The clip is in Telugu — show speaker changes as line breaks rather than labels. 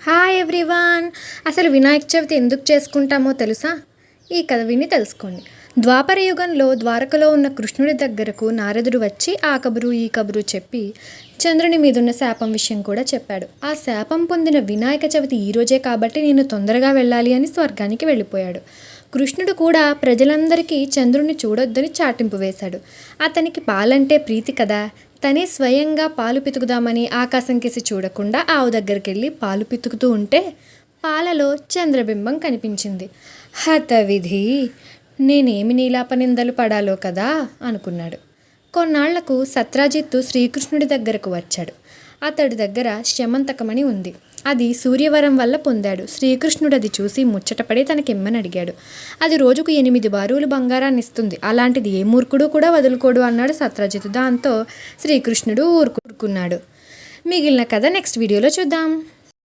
Hi everyone. అసలు వినాయక చవితి ఎందుకు చేసుకుంటామో తెలుసా? ఈ కథ విని తెలుసుకోండి. ద్వాపర యుగంలో ద్వారకలో ఉన్న కృష్ణుడి దగ్గరకు నారదుడు వచ్చి ఆ కబురు ఈ కబురు చెప్పి చంద్రుని మీదున్న శాపం విషయం కూడా చెప్పాడు. ఆ శాపం పొందిన వినాయక చవితి ఈరోజే కాబట్టి నేను తొందరగా వెళ్ళాలి అని స్వర్గానికి వెళ్ళిపోయాడు. కృష్ణుడు కూడా ప్రజలందరికీ చంద్రుని చూడొద్దని చాటింపు వేశాడు. అతనికి పాలంటే ప్రీతి కదా. తనే స్వయంగా పాలు పితుకుదామని ఆకాశం కేసి చూడకుండా ఆవు దగ్గరికి వెళ్ళి పాలు పితుకుతూ ఉంటే పాలలో చంద్రబింబం కనిపించింది. హతవిధి, నేనేమి నీలాపనిందలు పడాలో కదా అనుకున్నాడు. కొన్నాళ్లకు సత్రాజిత్తు శ్రీకృష్ణుడి దగ్గరకు వచ్చాడు. అతడి దగ్గర శమంతకమణి ఉంది. అది సూర్యవరం వల్ల పొందాడు. శ్రీకృష్ణుడు అది చూసి ముచ్చటపడి తనకిమ్మని అడిగాడు. అది రోజుకు 8 బారులు బంగారాన్ని ఇస్తుంది. అలాంటిది ఏ మూర్ఖుడు కూడా వదులుకోడు అన్నాడు సత్రాజిత్తు. దాంతో శ్రీకృష్ణుడు ఊరుకున్నాడు. మిగిలిన కథ నెక్స్ట్ వీడియోలో చూద్దాం.